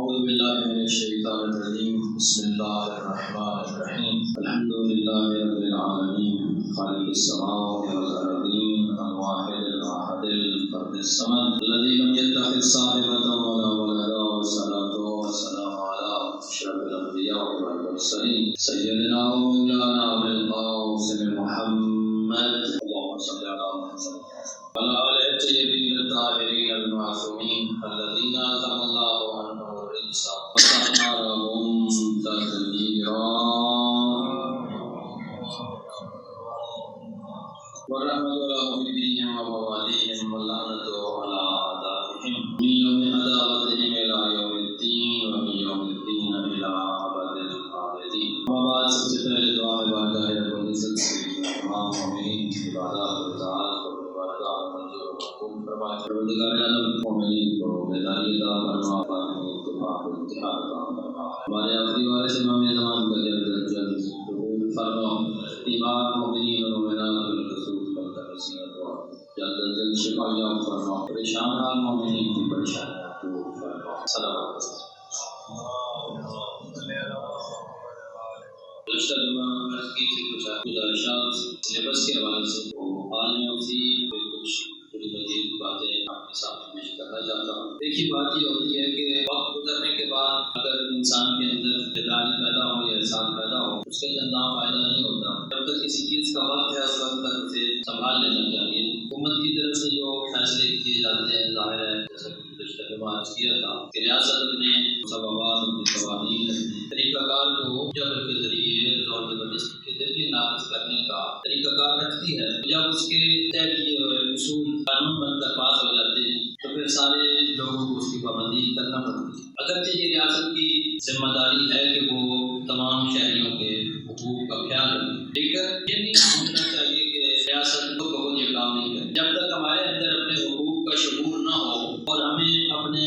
أعوذ بالله من الشيطان الرجيم بسم الله الرحمن الرحيم الحمد لله رب العالمين خالق السماوات والأرضين الواحد الأحد الفرد الصمد الذي لم يتخذ صاحبة ولا ولدا والصلاة والسلام على أشرف الأنبياء والمرسلين سيدنا ومولانا أبي القاسم محمد اللهم صل على محمد وعلى آله الطيبين الطاهرين المعصومين الذين أذهب الله عنهم الرجس وطهرهم تطهيرا والرحمة على محبيهم ومواليهم واللعنة على أعدائهم من يوم عداوتهم إلى يوم الدين ومن يوم الدين إلى أبد الآبدين. وبعد سب سے پہلے دعا ہے بارگاہ رب العزت سے تمام مومنین عبادات و اطاعت کو بارگاہ منظور و مقبول فرمائے. پروردگار عالم مومنین کو بیداری عطا فرما، باطنی اتفاق و اتحاد عطا فرما. ہمارے آخری وارث امام زمان کا جلد از جلد قبول فرما. ایمان مومنین و مومنات بالخصوص نصیحت و جلد از جلد شفا یاب فرما. پریشان حال مومنین کی پریشانیاں دور فرما. صلوات گزشتہ جمعہ عرض کی تھی کچھ گزارشات سلیبس کے حوالے سے، تو آج میں اسی پہ کچھ تھوڑی مزید باتیں آپ کے سامنے پیش کرنا چاہتا ہوں. دیکھیے بات یہ ہوتی ہے کہ وقت گزرنے کے بعد اگر انسان کے اندر بیداری پیدا ہو یا احساس پیدا ہو، اس کے اندر فائدہ نہیں ہوتا. جب تک کسی چیز کا وقت ہے اس وقت تک اسے سنبھال لینا چاہیے. حکومت کی طرف سے جو فیصلے کیے جاتے ہیں، ظاہر ہے جیسا کہ گزشتہ جمعہ عرض کیا تھا کہ ریاست اپنے مسببات، اپنے قوانین، اپنے طریقہ کار کو جبر کے ذریعے، زور زبردستی کے ذریعے نافذ کرنے کا طریقہ کار رکھتی ہے. جب اس کے طے کیے ہوئے اصول قانون بن کر پاس ہو جاتے ہیں تو پھر سارے لوگوں کو اس کی پابندی کرنا پڑتی ہے. اگرچہ یہ ریاست کی ذمہ داری ہے کہ وہ تمام شہریوں کے حقوق کا خیال رکھے، لیکن یہ نہیں سمجھنا چاہیے کہ ریاست کو بہت یہ کام نہیں کرے. جب تک ہمارے اندر اپنے حقوق کا شعور نہ ہو اور ہمیں اپنے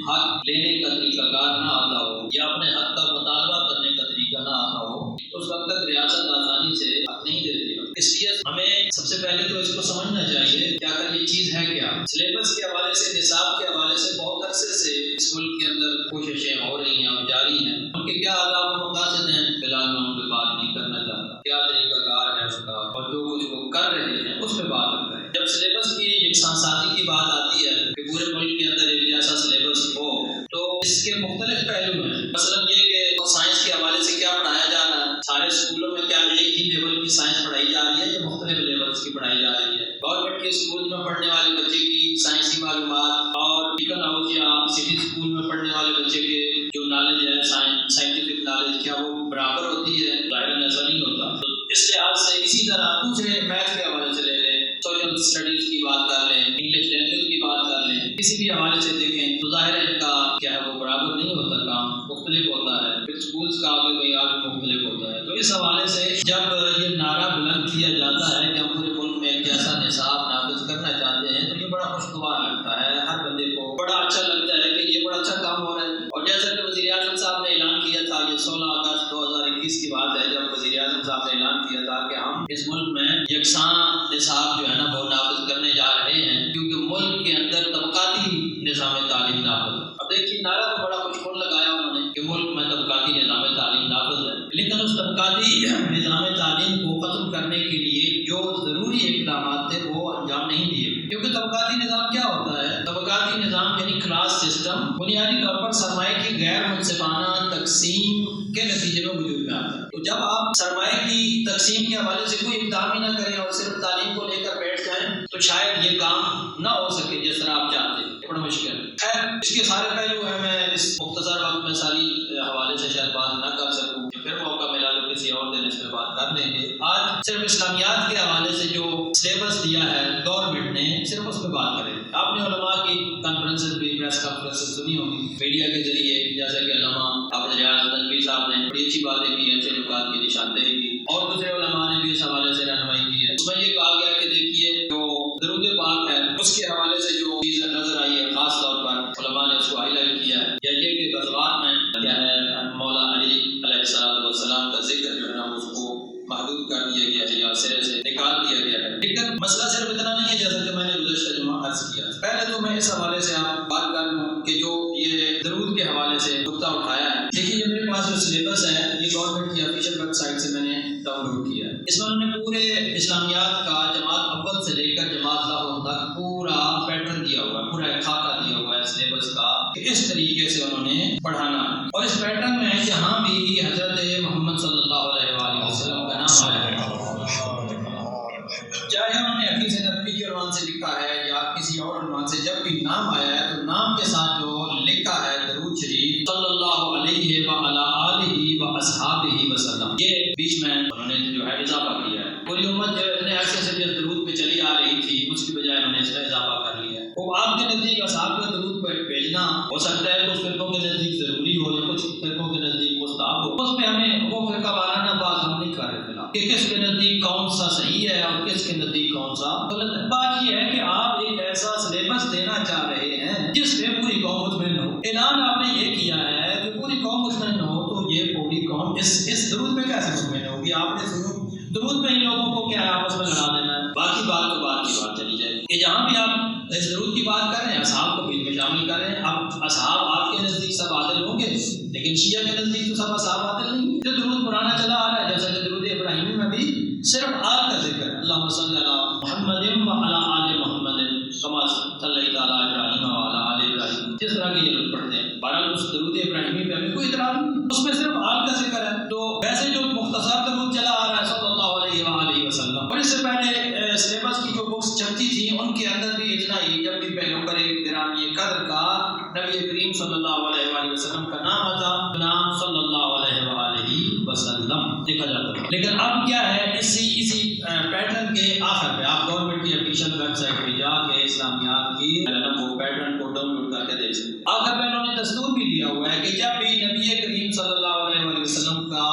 حق لینے کا طریقہ کار نہ آتا ہو یا اپنے حق کا مطالبہ کرنے کا طریقہ نہ آتا ہو، اس وقت تک ریاست آسانی سے حق نہیں دیتی. اس لیے ہمیں سب سے پہلے تو اس کو سمجھنا چاہیے کہ آخر یہ چیز ہے کیا. سلیبس کے حوالے سے، نصاب کے حوالے سے بہت عرصے سے اس ملک کے اندر کوششیں ہو رہی ہیں اور جاری ہیں. ان کے کیا آداب و مقاصد ہیں فی الحال میں ان پہ بات نہیں کرنا چاہتا. کیا طریقہ کار ہے اس کا اور جو کچھ وہ کر رہے ہیں اس پہ بات کرتا ہے. جب سلیبس کی یکساں سازی کی بات آتی ہے کہ پورے ملک کے اندر ایک جیسا سلیبس ہو، تو اس کے مختلف پہلو ہیں. مثلا یہ کہ سائنس کے حوالے سے کیا پڑھایا جا رہا ہے. سارے اسکولوں میں کیا ایک ہی لیول کی سائنس پڑھائی جا رہی ہے یا مختلف لیولس کی پڑھائی جا رہی ہے. گورنمنٹ کے اسکول میں پڑھنے والے بچے کی سائنسی معلومات اور ڈیکن ہاؤس یا سٹی اسکول میں پڑھنے والے بچے کے جو نالج ہے، سائنٹیفک نالج، کیا وہ برابر ہوتی ہے؟ ظاہر ایسا نہیں ہوتا. تو اس لحاظ سے اسی طرح دوسرے میتھ کے حوالے سے لے لیں، سوشل اسٹڈیز کی بات کر لیں، انگلش لینگویج کی بات کر لیں، کسی بھی حوالے سے دیکھیں تو ظاہر ہے ان کا کیا ہے وہ برابر نہیں ہوتا، کام مختلف ہوتا ہے. پھر اسکولس کا آگے معیار مختلف ہوتا ہے. تو اس حوالے سے جب یہ نعرہ بلند کیا جاتا ہے کہ ہم پورے ملک میں ایک جیسا نصاب نافذ کرنا چاہتے ہیں، تو یہ بڑا خوشگوار لگتا ہے. ہر بندے کو بڑا اچھا لگتا ہے کہ یہ بڑا اچھا کام ہو رہا ہے. اور جیسا کہ وزیر اعظم صاحب نے اعلان کیا تھا، یہ 16 اگست 2021 کی بات ہے جب وزیر اعظم صاحب نے اعلان کیا تھا کہ ہم اس ملک میں یکساں نصاب جو ہے نا وہ نافذ کرنے جا رہے ہیں، کیونکہ ملک کے اندر طبقاتی نظام تعلیم نافذ ہے. اب دیکھیے نعرہ تو بڑا خوش کن لگایا انہوں نے کہ ملک میں طبقاتی نظام تعلیم نافذ ہے، لیکن اس طبقاتی نظام تعلیم کو ختم کرنے کے لیے جو ضروری اقدامات تھے وہ انجام نہیں دیے. کیونکہ طبقاتی نظام کیا ہوتا ہے؟ طبقاتی نظام یعنی کلاس سسٹم بنیادی طور پر سرمایہ کی غیر منصفانہ تقسیم کے نتیجے میں وجود میں آتا ہے. تو جب آپ سرمایہ کی تقسیم کے حوالے سے کوئی اقدام ہی نہ کریں اور صرف تعلیم کو لے کر بیٹھ جائیں تو شاید یہ کام نہ ہو سکے جس طرح آپ چاہتے ہیں. بڑا مشکل ہے. خیر اس کے سارے پہلو ہیں، میں اس مختصر وقت میں ساری حوالے سے شاید بات نہ کر سکوں. پھر موقع ملا تو کسی اور دن اس پہ بات کر لیں گے. آج صرف اسلامیات کے حوالے سے جو سلیبس دیا ہے گورنمنٹ نے، صرف اس پہ بات کریں. آپ نے علماء کی کانفرنسز بھی، پریس کانفرنسز سنی ہوگی میڈیا کے ذریعے، جیسے کہ علامہ حافظ ریاض نقوی صاحب نے بڑی اچھی باتیں کی، اچھے نکات کی نشاندہی کی، اور دوسرے علماء نے بھی اس حوالے سے رہنمائی کی ہے. اس میں یہ کہا گیا کہ دیکھیے جو درود پاک ہے اس کے حوالے سے جو چیز نظر آئی ہے، خاص طور پر علماء نے اس کو ہائی لائٹ کیا ہے، یا یہ کہ غزوات میں کیا ہے مولا علی علیہ السلام کا ذکر جو ہے نا اس کو محدود کر دیا گیا ہے یا سرے سے نکال دیا گیا ہے. لیکن مسئلہ صرف اتنا نہیں ہے جیسا کہ میں نے گزشتہ جمعہ عرض کیا. پہلے تو میں اس حوالے سے آپ بات کر لوں کہ جو یہ درود کے حوالے سے سے نقطہ اٹھایا ہے. دیکھیے جو میرے پاس جو سلیبس ہے یہ گورنمنٹ کی آفیشیل ویب سائٹ سے میں نے ڈاؤن لوڈ کیا ہے. اس میں انہوں نے پورے اسلامیات کا جماعت اول سے لے کر جماعت لاہور تک پورا پیٹرن دیا ہوا ہے، پورا ایک خاکہ دیا ہوا ہے سلیبس کا کہ اس طریقے سے انہوں نے پڑھانا ہے. اور اس پیٹرن میں جہاں بھی حضرت محمد صلی اللہ علیہ وآلہ وسلم کا نام آیا ہے، چاہے انہوں نے حدیث نبوی کے عنوان سے لکھا ہے یا کسی اور عنوان سے، جب بھی نام آیا ہے تو نام کے ساتھ جو لکھا ہے درود شریف صلی اللہ علیہ وعلی آلہ واصحابہ وسلم، یہ بیچ میں انہوں نے جو ہے اضافہ کیا ہے. پوری امت جو اتنے عرصے سے جس درود پہ چلی آ رہی تھی اس کی بجائے انہوں نے اس میں اضافہ کر لیا ہے. وہ آپ کے نزدیک اصحاب کا درود پہ بھیجنا ہو سکتا ہے کچھ فرقوں کے نزدیک ضروری ہو یا کچھ فرقوں کے نزدیک مستحب ہو، اس پہ ہمیں وہ فرقہ وارانہ بات ہم نہیں کر رہے کہ کس کے نزدیک کون سا صحیح ہے اور کس کے نزدیک کون سا غلط ہے. بات یہ ہے کہ آپ ایک ایسا سلیبس دینا چاہ رہے ہیں جس پہ پوری قوم مطمئن ہو. اعلان آپ نے یہ کیا ہے کہ پوری قوم مطمئن ہو، تو یہ پوری قوم اس درود پہ کیسے مطمئن ہوگی؟ آپ نے درود پہ ہی لوگوں کو کیا ہے آپس میں لڑا دینا ہے. باقی بات تو بات کی بات چلی جائے کہ جہاں بھی آپ اس درود کی بات کر رہے ہیں اصحاب کو بیچ میں شامل کر رہے ہیں. اب اصحاب آپ کے نزدیک سب عادل ہوں گے لیکن شیعہ کے نزدیک تو سب اصحاب عادل نہیں. جو درود پرانا چلا آ رہا ہے جیسا کہ درود ابراہیمی میں بھی صرف آل کا ذکر ہے، اللہم صلی علی محمد وعلی آل محمد کما صلیت علی ابراہیم وعلی آل ابراہیم، جس طرح کے یہ لوگ پڑھتے ہیں. بہرحال اس درود ابراہیمی پہ ہمیں کوئی اعتراض نہیں، اس میں صرف آل کا ذکر ہے. تو ویسے جو مختصر درود چلا آ رہا ہے صلی اللہ علیہ وآلہ وسلم، اور اس سے پہلے سلیبس کی جو بکس چلتی تھی ان کے اندر بھی اتنا ہی، جب بھی پیغمبر گرامی قدر کا نبی کریم صلی اللہ علیہ وآلہ وسلم کا نام آتا نام صلی اللہ علیہ وآلہ وسلم دیکھا جاتا تھا. لیکن اب کیا ہے، اسی پیٹرن کے آخر پہ آپ گورنمنٹ کی آفیشیل ویب سائٹ پہ جا کے اسلامیات کی وہ پیٹرن کو ڈاؤن لوڈ کر کے دیکھ سکتے. آخر پہ انہوں نے دستور بھی دیا ہوا ہے کہ جب بھی نبی کریم صلی اللہ علیہ وآلہ وسلم کا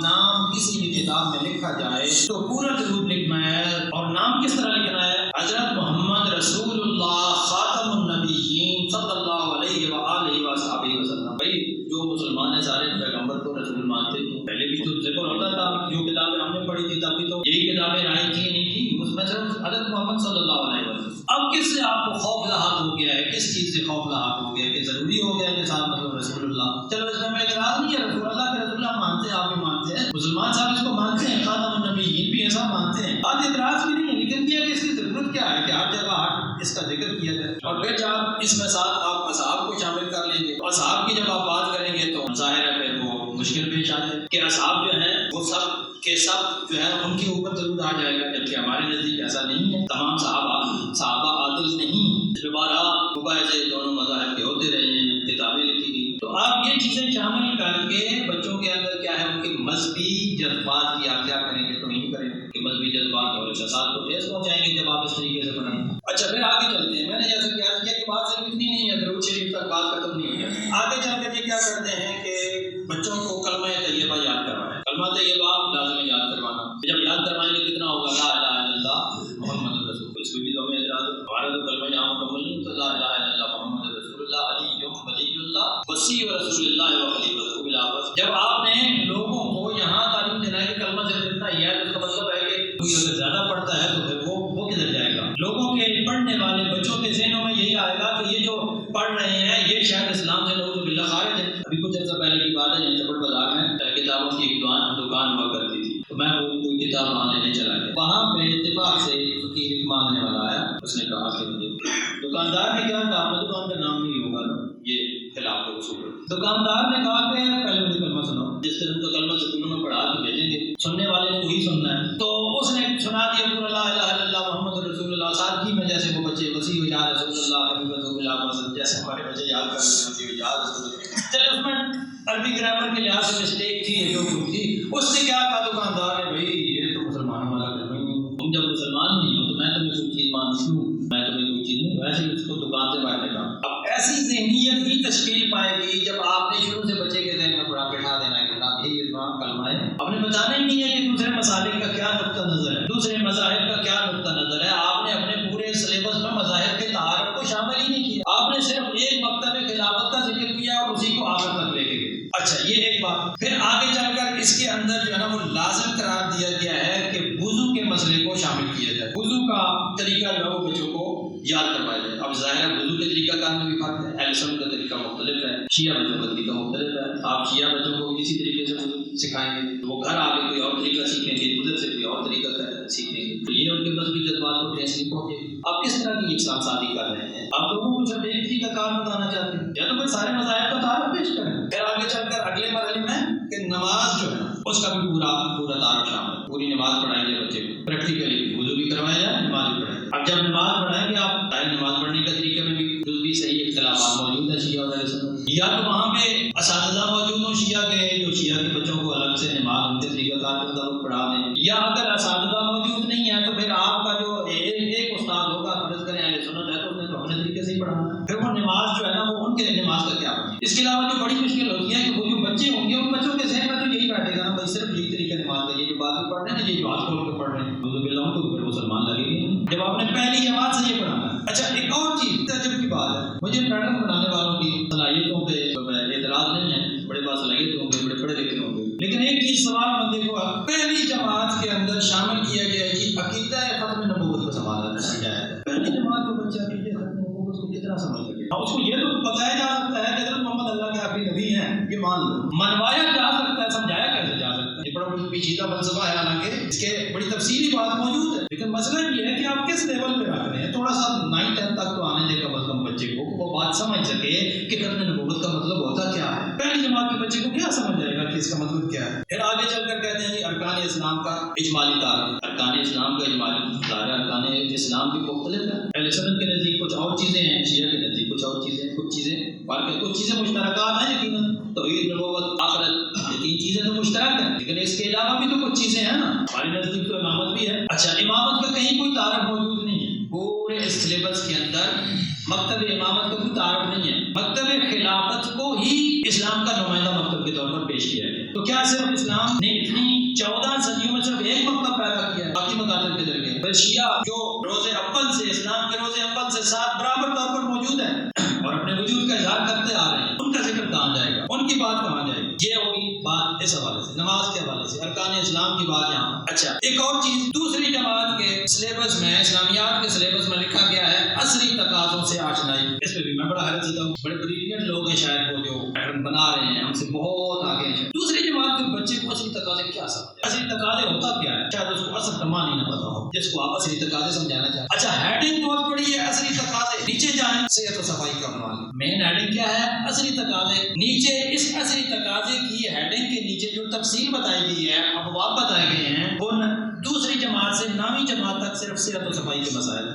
نام کسی بھی کتاب میں لکھا جائے تو پورا درود لکھنا ہے. اور نام کس طرح لکھنا ہے؟ حضرت محمد رسول اللہ خاتم النبیین صلی اللہ علیہ وآلہ وصحبہ وسلم. بھائی جو مسلمان ہیں سارے پیغمبر کو رسول مانتے تھے، پہلے بھی تو ذکر ہوتا تھا، جو کتابیں ہم نے پڑھی تھی تب بھی تو یہی کتابیں آئی تھی نہیں تھی، اس میں صرف حضرت محمد صلی اللہ علیہ وسلم. اب کس سے آپ کو خوف لاحق ہو گیا ہے؟ کس چیز سے خوف لاحق ہو گیا کہ ضروری ہو گیا کہ ساتھ مطلب رسول اللہ؟ چلو اس میں اعتراض نہیں ہے، رسول اللہ کے رسول اللہ مانتے ہیں، آپ بھی مانتے ہیں، مسلمان صاحب اس کو مانتے ہیں، خاتم النبیین بھی ایسا مانتے ہیں، آج اعتراض بھی نہیں ہے. لیکن کیا کہ اس کی ضرورت کیا ہے کہ ہر جگہ اس کا ذکر کیا جائے؟ اور پھر جب اس میں ساتھ آپ اصحاب کو شامل کر لیں گے، اصحاب کی جب آپ بات کریں گے تو ظاہر ہے پھر وہ مشکل پیش آ جائے کہ اصحاب جو ہیں وہ سب کے سب جو ہے ان کے اوپر ضرور آ جائے گا، جبکہ ہمارے نزدیک ایسا نہیں ہے. تمام صحابہ عادل نہیں، دوبارہ مباحثے دونوں مذاہب کے ہوتے رہے ہیں، کتابیں لکھی گئی. تو آپ یہ چیزیں شامل کر کے بچوں کے اندر کیا ہے ان کے مذہبی جذبات کی آپ کیا کریں گے تو نہیں کریں گے کہ مذہبی جذبات اور احساسات کو ٹھیس پہنچائیں گے جب آپ اس طریقے سے بنائیں. اچھا پھر آگے چلتے ہیں. میں نے جیسے کیا کہ بات صرف اتنی نہیں ہے، درود شریف تک بات ختم نہیں ہوئی ہے. آگے چل کر یہ کیا کرتے ہیں کہ بچوں کو کلمہ طیبہ یاد کروائیں. کلمہ طیبہ لازم یاد کروانا. جب یاد کروائیں گے کتنا ہوگا؟ لا الہ الا اللہ محمد رسول اللہ. اس میں بھی تو ہمیں اعتراض ہے، ہمارا تو کلمہ یہاں مکمل نہیں ہوتا. لا الہ الا اللہ محمد رسول اللہ علی ولی اللہ وصی رسول اللہ وخلیفۃ بالآخر. جب آپ نے لوگوں کو یہاں تعلیم دینا ہے کہ کلمہ صرف اتنا ہی ہے، تو اس کا مطلب ہے کہ کوئی اگر زیادہ پڑھتا ہے تو پھر وہ کدھر جائے گا؟ لوگوں کے پڑھنے والے بچوں کے ذہنوں میں یہی آئے گا کہ یہ جو پڑھ رہے ہیں یہ شاید اسلام سے نعوذ باللہ خارج ہے. ابھی کچھ عرصہ پہلے کی بات ہے، یہاں چپڑ بازار میں کتابوں کی ایک دکان ہوا کرتی تھی، تو میں کوئی کتاب وہاں لینے چلا گیا. وہاں پہ اتفاق سے فقیر مانگنے والا آیا، اس نے کہا کہ مجھے دکاندار نے کیا کہا، اپنے دکان کا نام نہیں ہوگا نا، یہ خلاف اصول. دکاندار نے کہا کہ پہلے مجھے کلمہ سناؤ. جس طرح کا کلمہ سکولوں میں پڑھا کے بھیجیں گے، سننے والے نے وہی سننا ہے. تو اس نے سنا دیا پورا لا الہ الا اللہ محمد رسول اللہ. سادگی میں جیسے وہ بچے وسیع و یا رسول اللہ حبیبۃ بالآخر، جیسے ہمارے بچے یاد کرتے ہیں وسیع و یا رسول اللہ. چلے اس میں عربی گرامر کے لحاظ سے مسٹیک تھی جو کچھ تھی. اس نے کیا کہا دکاندار نے، بھائی یہ تو مسلمانوں والا کلمہ ہی نہیں، تم جب مسلمان نہیں ہو تو میں تمہیں کوئی چیز مانتی ہوں، میں تمہیں کوئی چیز نہیں. ویسے اس کو دکان سے باہر نکالا. اب ایسی ذہنیت ہی تشکیل پائے گی جب آپ نے شروع سے بچے کے ذہن میں بٹھا دینا ہے کہ یہ کلمہ ہے. آپ نے بتانا ہی نہیں ہے کہ دوسرے مسالک کا کیا نقطہ نظر ہے، دوسرے مذاہب کا کیا نقطہ نظر ہے. آپ نے اپنے پورے سلیبس میں مذاہب کے تعارف کو شامل ہی نہیں کیا. آپ نے صرف ایک مکتب خلافت کا ذکر کیا اور اسی کو آخر تک لے کے گئے. اچھا یہ ایک بات. پھر آگے چل کر اس کے اندر جو ہے نا وہ لازم قرار دیا گیا ہے کہ وضو کے مسئلے کو شامل کیا جائے. وضو کا طریقہ جو ہے وہ بچوں کو یاد کروایا جائے. اب ظاہر ہے وضو کے طریقہ کار میں بھی فرق ہے. اہل سنت کا طریقہ مختلف ہے، شیعہ بچوں کا طریقہ مختلف ہے. آپ شیعہ بچوں کو اسی طریقے سے سکھائیں گے، وہ گھر آ کے کوئی اور طریقہ سیکھیں گے، ادھر سے کوئی اور طریقہ سیکھیں گے، تو یہ ان کے مذہبی جذبات کو ٹھیس نہیں پہنچے گی. آپ کس طرح کی یکساں سازی کر رہے ہیں؟ آپ لوگوں کو صرف ایک طریقہ کار بتانا چاہتے ہیں، یا تو کوئی سارے مذاہب کا تعارف پیش کریں. پھر آگے چل کر اگلے مرحلے میں کہ نماز جو ہے اس کا بھی پورا تعارف شامل ہے. پوری نماز پڑھائیں گے بچے کو، پریکٹیکلی وضو بھی کروایا جائے، نماز بھی پڑھائیں. اب جب نماز پڑھائیں گے آپ، نماز پڑھنے کا طریقے میں بھی جزوی صحیح اختلافات موجود ہیں شیعہ اور اہل سنت. یا تو وہاں پہ اساتذہ موجود ہوں شیعہ کے، جو شیعہ کے بچوں کو الگ سے نماز ان کے طریقہ کار کے مطابق پڑھا دیں. یا اگر اساتذہ موجود نہیں ہے تو پھر آپ کا جو ایک استاد ہوگا، فرض کریں اہل سنت ہے تو اس نے تو اپنے طریقے سے ہی پڑھانا ہے. پھر وہ نماز جو ہے نا وہ ان کے نماز کا کیا بنے. اس کے علاوہ جو بڑی مشکل ہوتی ہے کہ وہ جو بچے ہوں گے ان بچوں کے ذہن میں تو یہی بیٹھے گا نا بھائی صرف یہی طریقہ نماز کا، یہ جو باقی پڑھ رہے ہیں نا، یہ جو ہاتھ کھول کے پڑھ رہے ہیں تو پھر مسلمان لگے گے جب آپ نے پہلی جماعت سے یہ پڑھانا ہے. اچھا ایک اور چیز تعجب کی بات ہے، مجھے پیٹرن بنانے والوں کی صلاحیتوں پہ اعتراض نہیں ہے، بڑے پاس صلاحیت ہوں گے، بڑے پڑھے لکھے ہوں گے، لیکن ایک چیز سوال بندے کو پہلی جماعت کے اندر شامل کیا گیا ہے کہ عقیدہ ختم نبوت کو سنبھالا جائے. پہلی جماعت کے بچے عقیدہ ختم نبوت کو کتنا سمجھ سکے؟ اس کو یہ تو بتایا جا سکتا ہے کہ حضرت محمد اللہ کے آخری نبی ہیں، یہ مان لو. منوایا جا سکتا ہے، سمجھایا کیسے جا سکتا ہے؟ یہ بڑا پیچیدہ فلسفہ ہے، حالانکہ اس کے بڑی تفصیلی بات موجود ہے. لیکن مسئلہ یہ ہے کہ آپ کس لیول پہ رکھ رہے ہیں. تھوڑا سا 9-10 تک تو آنے دے کم از کم بچے کو وہ بات سمجھ سکے کہ ختم نبوت کا مطلب ہوتا کیا ہے. پہلی جماعت کے بچے کو کیا سمجھ جائے گا کہ اس کا مطلب کیا ہے. پھر آگے چل کر کہتے ہیں ارکان اسلام کا اجمالی تعارف. ارکان اسلام کا اجمالی تعارف، ارکان اسلام بھی مختلف ہیں. اہل سنت کے نزدیک کچھ اور چیزیں ہیں، شیعہ کے نزدیک کچھ اور چیزیں، کچھ چیزیں فرق ہے، کچھ چیزیں مشترکات ہیں. یقیناً توحید، نبوت، آخرت، یہ 3 چیزیں تو مشترک ہیں، لیکن اس کے علاوہ بھی تو کچھ چیزیں ہیں نا. ہمارے نزدیک تو امامت بھی ہے. اچھا امامت کا کہیں کوئی تعارف موجود نہیں ہے. پورے اس سلیبس کے اندر مکتب امامت کا کوئی تعارف نہیں ہے. مکتب خلافت کو ہی اسلام کا نمائندہ مکتب کے طور پر پیش کیا گیا. تو کیا صرف اسلام نے اتنی 14 صدیوں میں صرف ایک مکتب پیدا کیا ہے باقی مکاتب کے ذریعے؟ پھر شیعہ جو روز اول سے، اسلام کے روز اول سے ساتھ برابر طور پر موجود ہیں اور اپنے وجود کا اظہار کرتے آ رہے ہیں، ان کا ذکر کہاں جائے گا؟ ان کی بات کہاں جائے گی؟ یہ ہوگی بات اس حوالے سے، نماز کے حوالے سے، ارکان اسلام کی بات یہاں. اچھا ایک اور چیز، دوسری جماعت کے سلیبس میں، اسلامیات کے سلیبس میں لکھا گیا ہے عصری تقاضوں سے آشنائی. اس پہ بھی میں بڑا حیرت زدہ ہوں. بڑے بریلینٹ لوگ ہیں شاید وہ جو پیٹرن بنا رہے ہیں، ہم سے بہت آگے ہیں. دوسری جماعت کے بچے کو عصری تقاضے کیا سمجھ؟ عصری تقاضے ہوتا کیا ہے؟ شاید اس کو اصل کا معنی نہ پتا ہو جس کو آپ عصری تقاضے سمجھانا چاہتے ہیں. اچھا ہیڈنگ بہت بڑی ہے، عصری تقاضے. نیچے جائیں، صحت و صفائی کا عنوان. مین ہیڈنگ کیا ہے؟ عصری تقاضے. نیچے اس عصری تقاضے کی ہیڈنگ کے نیچے جو تفصیل بتائی گئی ہے، ابواب بتائے گئے ہیں، وہ دوسری جماعت سے 9ویں جماعت تک صرف صحت و صفائی کے مسائل.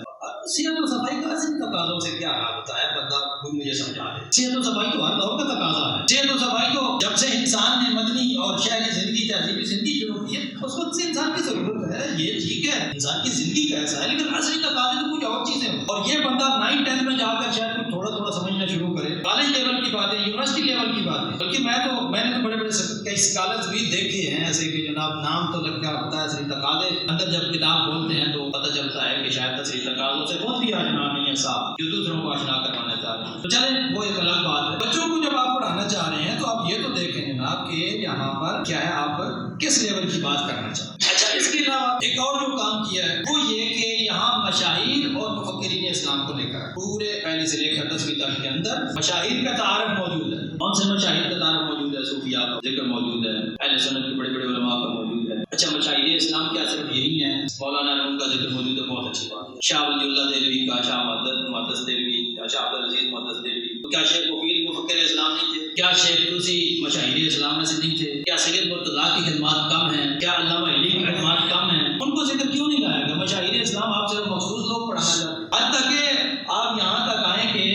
صحت و صفائی کا عصری تقاضوں سے کیا رابطہ ہے؟ بندہ کوئی مجھے سمجھا دے. صحت و صفائی تو ہر دور کا تقاضا ہے. صحت و صفائی تو جب سے انسان نے مدنی اور شہری زندگی، تہذیبی زندگی شروع کی ہے، اس وقت سے انسان کی ضرورت ہے. یہ ٹھیک ہے، انسان کی زندگی کا ایسا ہے، لیکن عصری تقاضے تو کچھ اور چیزیں ہیں. اور یہ بندہ 9-10 میں جا کر شاید کچھ تھوڑا تھوڑا سمجھنا شروع کرے. کالج لیول کی باتیں، یونیورسٹی لیول کی باتیں. بلکہ میں نے تو بڑے کئی اسکالرز بھی دیکھے ہیں ایسے کہ جناب نام تو لگ کیا ہوتا ہے عصری تقاضے، اندر جب کتاب بولتے ہیں تو پتہ چلتا ہے کہ شاید عصری تقاضوں سے بہت بھی آشنا نہیں ہے صاحب، جو دوسروں کو آشنا کروانا چاہ رہے ہیں. تو چلیں وہ ایک الگ بات ہے. بچوں کو جب آپ پڑھانا چاہ رہے ہیں تو آپ یہ تو دیکھیں جناب کہ یہاں پر کیا ہے، آپ کس لیول کی بات کرنا چاہتے ہیں. اچھا اس کے علاوہ ایک اور جو کام کیا ہے وہ یہ کہ یہاں مشاہیر اور مفکرین اسلام کو لے کر پورے پہلی سے لے کر 10ویں تک کے اندر مشاہیر کا تعارف موجود ہے. کون سے مشاہیر کا تعارف موجود ہے؟ صوفیاء کا ذکر موجود ہے، اہل سنت کے بڑے بڑے علماء کا موجود ہے. اچھا مشاہیر اسلام کیا صرف یہی ہیں؟ مولانا روم کا ذکر موجود ہے، بہت اچھی بات ہے. شاہ ولی اللہ دہلوی کا، شاہ محدث دہلوی، شاہ عبدالعزیز محدث دہلوی. تو کیا شیخ مفید مفکر اسلام نہیں تھے؟ کیا شیخ طوسی مشاہیر اسلام میں سے نہیں تھے؟ کیا سید مرتضیٰ کی خدمات کم ہیں؟ کیا علامہ علی کی خدمات کم ہیں؟ ان کو ذکر کیوں نہیں لایا گیا؟ مشاہیر اسلام آپ صرف مخصوص لوگ پڑھانا چاہتے ہیں. حتیٰ کہ آپ یہاں تک آئیں کہ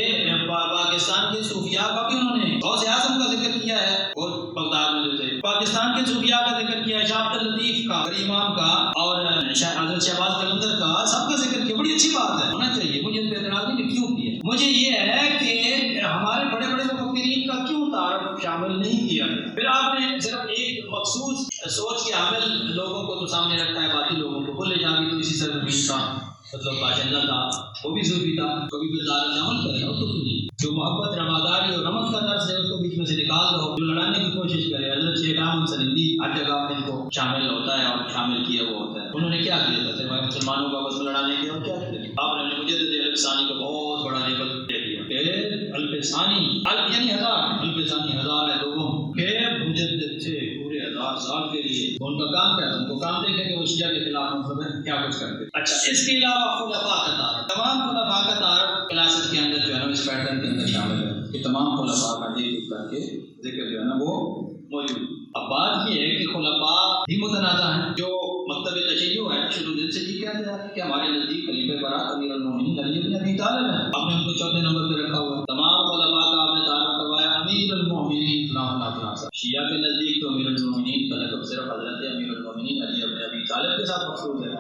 پاکستان کے صوفیاء کا بھی انہوں نے غوث اعظم کا ذکر کیا ہے، وہ بغداد میں جو تھے. پاکستان کے صوفیاء کا ذکر کیا ہے، شاہ عبد اللطیف کا، امام کا، اور حضرت شہباز قلندر کا، سب کا ذکر کیا. بڑی اچھی بات ہے، ہونا چاہیے. مجھے اس پہ اعتراض نہیں کہ کیوں کیا. مجھے یہ ہے کہ ہمارے بڑے بڑے مفکرین کا کیوں تعارف شامل نہیں کیا. پھر آپ نے صرف ایک مخصوص سوچ کے حامل لوگوں کو تو سامنے رکھا ہے، باقی لوگوں کو بھولے جا بھی تو کسی سرزمین کا مطلب باشندہ تھا، وہ بھی صوفی تھا، کبھی گلزار عمل کرے اس کو نہیں. جو محبت، رواداری اور رحمت کا درس ہے اس کو بیچ میں سے نکال دو. جو لڑانے کی کوشش کرے، حضرت شیخ احمد سرندی ہر جگہ ان کو شامل ہوتا ہے اور شامل کیا وہ ہوتا ہے. انہوں نے کیا کیا تھا؟ صرف مسلمانوں کو آپس میں لڑانے کے اور کیا کیا؟ آپ نے مجھے اہل ثانی کا بہت بڑا لیبل دے دیا کہ ثانی یعنی 1000 الف ثانی 1000 ہے لوگوں کے مجدد تھے پورے 1000 سال کے لیے. ان کا کام کیا تھا؟ ان کو کام دیکھیں کہ وہ شیعہ کے خلاف مطلب کیا کچھ کرتے. اچھا اس کے علاوہ خلفاء کا تعارف، تمام خلفاء کا تعارف کلاسز کے اندر جو ہے نا اس پیٹرن کے اندر شامل ہے کہ تمام خلفاء کا ایک کر کے ذکر جو ہے نا وہ موجود. اب بات یہ ہے کہ خلفاء بھی متنازع ہیں. جو مکتب تشیع ہے شروع دن سے یہ کہتے ہیں کہ ہمارے نزدیک خلیفہ برات امیر المومنین علی بن ابی طالب ہے. آپ نے ان کو چوتھے نمبر پہ رکھا ہوا ہے. تمام خلفاء کا آپ نے تعارف کروایا امیر المومنین فلاں فلاں فلاں. شیعہ کے نزدیک تو امیر المومنین کا لقب صرف حضرت امیر المومنین علی بن ابی طالب کے ساتھ مخصوص ہے.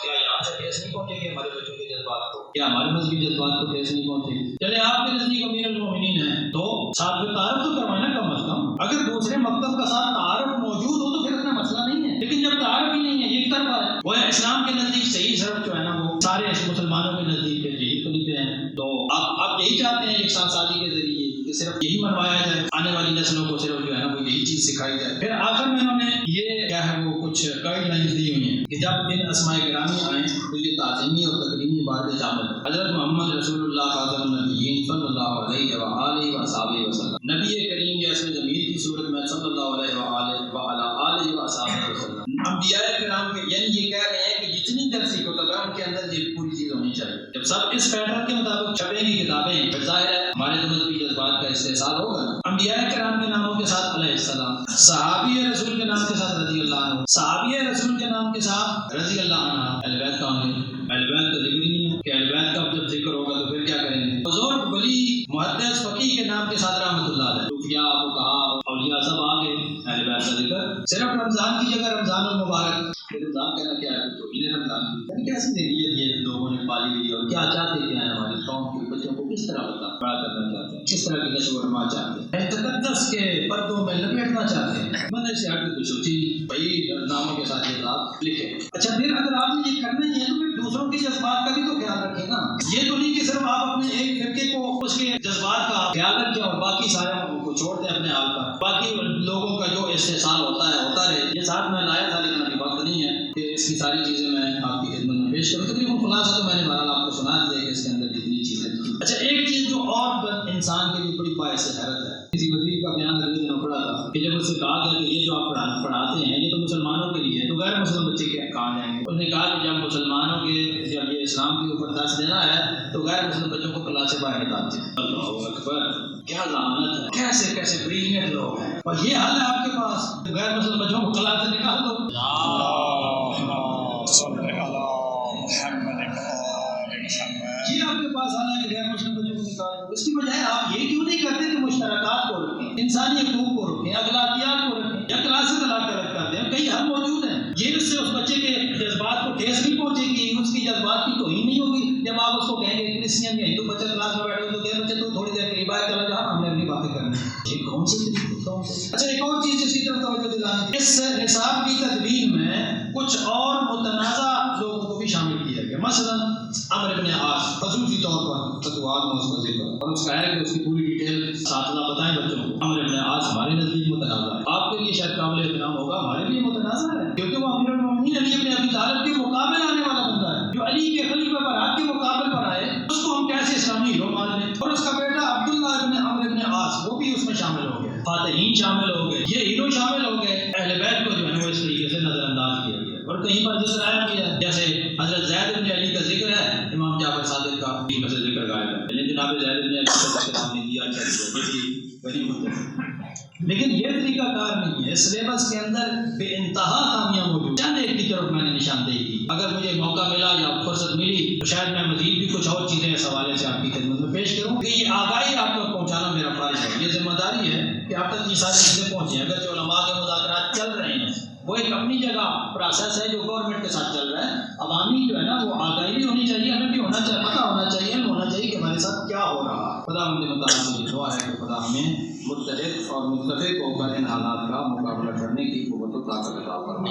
کیا یہاں سے ٹھیس نہیں پہنچے گی ہمارے بچوں کے جذبات کو؟ کیا ہمارے مذہبی جذبات کو ٹھیس نہیں پہنچے گی؟ چلے آپ کے نزدیک امیر المومنین ہیں تو ساتھ میں تعارف تو کروانا کم از کم. اگر دوسرے مکتب کا ساتھ تعارف موجود ہو تو پھر اتنا مسئلہ نہیں ہے. لیکن جب تعارف ہی نہیں ہے ایک طرفہ ہے وہ اسلام کے نزدیک صحیح صرف جو ہے نا وہ سارے مسلمانوں کے نزدیک کے یہی خلیفے ہیں. تو آپ یہی چاہتے ہیں یکساں سازی کے ذریعے کہ صرف یہی منوایا جائے، آنے والی نسلوں کو صرف جو ہے نا وہ یہی چیز سکھائی جائے. پھر آخر میں انہوں نے یہ کیا ہے وہ کچھ گائیڈ لائنز دی ہوئی ہیں کہ جب ان اسماء گرامی آئیں تو یہ تعظیمی اور تکریمی عبادتیں شامل ہیں. حضرت محمد رسول اللہ خاتم النبیین صلی اللہ علیہ وآلہ وصحبہ وسلم، نبی کریم کے اسم ضمیر کی صورت میں صلی اللہ علیہ وآلہ وصحبہ وسلم. انبیاء کرام کے یعنی یہ کہہ رہے ہیں کہ جتنی درسی کتب ہے ان کے اندر یہ پوری چیز ہونی چاہیے. جب سب اس پیٹرن کے مطابق چھپیں گی کتابیں پھر ظاہر ہے ہمارے مذہبی جذبات کا استحصال ہوگا. انبیاء کرام کے ناموں کے ساتھ علیہ السلام، صحابی رسول کے نام کے ساتھ رضی اللہ عنہ، صحابی رسول کے نام کے ساتھ رضی اللہ عنہ. اہل بیت کون ہے؟ اہل بیت کا ذکر ہی نہیں ہے کہ اہل بیت کا جب ذکر ہوگا تو پھر کیا کریں گے؟ بزرگ ولی محدث فقیہ کے نام کے ساتھ رحمۃ اللہ علیہ، صوفیاء فقہاء اولیاء سب آ گئے. اہل بیت کا ذکر صرف رمضان کی جگہ رمضان المبارک. رمضان کہنا کیا ہے؟ تو انہیں رمضان کیسی نیت یہ لوگوں نے پالی ہوئی اور کیا چاہتے کیا ہے ہماری قوم کے بچوں کو کس طرح بڑا کرنا چاہتے ہیں، کس طرح کی نشو و نما چاہتے ہیں، تقدس کے پردوں میں لپیٹنا چاہتے ہیں. میں نے سے ہٹ کے کچھ سوچی بھائی ناموں کے ساتھ یہ بات لکھے. اچھا پھر اگر آپ نے یہ کرنا ہی ہے تو پھر دوسروں کے جذبات کا بھی تو خیال رکھیں نا. یہ تو نہیں کہ صرف آپ اپنے ایک فرقے کو اس کے جذبات کا خیال رکھیں اور باقی سارے کو چھوڑ دیں اپنے حال پر. باقی لوگوں کا جو استحصال ہوتا ہے ہوتا رہے. یہ ساتھ میں لایا تھا لیکن ابھی وقت نہیں ہے کہ اس کی ساری چیزیں میں آپ کی خدمت میں پیش کروں. تقریباً خلاصہ تو میں نے بہرحال آپ کو سنا دیا کہ اس کے اندر کتنی چیزیں تھیں. اچھا ایک چیز جو اور انسان کے لیے بڑی باعث حیرت ہے، کسی وزیر کا بیان اگلے دنوں پڑھا تھا کہ جب اس سے کہا گیا کہ یہ جو آپ پڑھاتے ہیں یہ تو مسلمانوں کے لیے ہے تو غیر مسلم بچے کہاں جائیں گے؟ اس نے کہا کہ جب مسلمانوں کے جب یہ اسلام کے اوپر درس دینا ہے تو غیر مسلم بچوں کو کلاس سے باہر نکالتے ہیں. اللہ اکبر، کیا لعنت ہے! کیسے کیسے بریلینٹ لوگ ہیں. اور یہ حل ہے آپ کے پاس غیر مسلم بچوں کو کلاس سے نکال دو. یہ آپ کے پاس آنا ہے کہ غیر مسلم بچوں کو نکال دو. اس کی بجائے آپ یہ کیوں نہیں کرتے کہ مشترکات کو رکھیں، انسانی حقوق کو رکھیں، اخلاقیات کو رکھیں، یا کلاسز الگ الگ کر دیں. کئی حل موجود ہیں. یہ اس سے اس بچے کے جذبات کو ٹھیس نہیں پہنچے گی، اس کی جذبات کی توہین نہیں ہوگی. جب آپ اس کو کہیں گے کرسچین یا ہندو بچہ کلاس میں بیٹھے تو کہے بچے تو تھوڑی دیر کے بعد چلا جا، ہم نے اپنی باتیں کرنی. یہ کون سی کون سی؟ اچھا ایک اور چیز جس کی طرف توجہ دلانی، اس نصاب کی تدوین میں کچھ اور متنازع لوگوں کو بھی شامل کیا گیا. مثلا عمرو بن عاص خصوصی طور پر فتویٰ میں اس کا ذکر اور اس کا ہے کہ اس کی پوری ڈیٹیل اساتذہ بتائیں بچوں کو. عمرو بن عاص ہمارے نزدیک متنازع ہے، آپ کے لیے شاید قابل احترام ہوگا، ہمارے لیے متنازع ہے کیونکہ وہ امیر المومنین علی بن ابی طالب کے مقابل آنے والا بندہ ہے. جو علی کے خلیفہ برات کے مقابل پر آئے اس کو ہم کیسے اسلامی ہیرو مان لیں؟ اور اس کا بیٹا عبداللہ بن عمرو بن عاص وہ بھی اس میں شامل ہو گئے، فاتحین شامل ہو گئے، یہ ہیرو شامل ہو گئے. اہل بیت کو جو ہے وہ اس طریقے سے نظر انداز کیا گیا. اور کہیں پر ذکر آیا بھی ہے جیسے حضرت زید بن علی کا ذکر ہے، امام جعفر صادق کا بھی مثلا ذکر غائب ہے، لیکن جناب زید بن علی کا ذکر ہم نے کیا لیکن یہ طریقہ کار نہیں ہے. سلیبس کے اندر بے انتہا خامیاں موجود. چند ایک کی طرف میں نے نشاندہی کی. اگر مجھے موقع ملا یا فرصت ملی تو شاید میں مزید بھی کچھ اور چیزیں اس حوالے سے آپ کی خدمت میں پیش کروں کہ یہ آگاہی آپ تک پہنچانا میرا فرض ہے. یہ ذمہ داری ہے کہ آپ تک یہ ساری چیزیں پہنچیں. اگر جو علماء کے مذاکرات چل رہے ہیں وہ ایک اپنی جگہ پروسیس ہے جو گورنمنٹ کے ساتھ چل رہا ہے. عوامی جو ہے نا وہ آگاہی بھی ہونی چاہیے، ہمیں بھی ہونا چاہیے، پتہ ہونا چاہیے، علم ہونا چاہیے کہ ہمارے ساتھ کیا ہو رہا ہے. خدا ہمیں مطالعہ سے یہ دعا ہے کہ خدا ہمیں متحد اور متفق ہو کر ان حالات کا مقابلہ کرنے کی قوت و طاقت عطا فرمائے.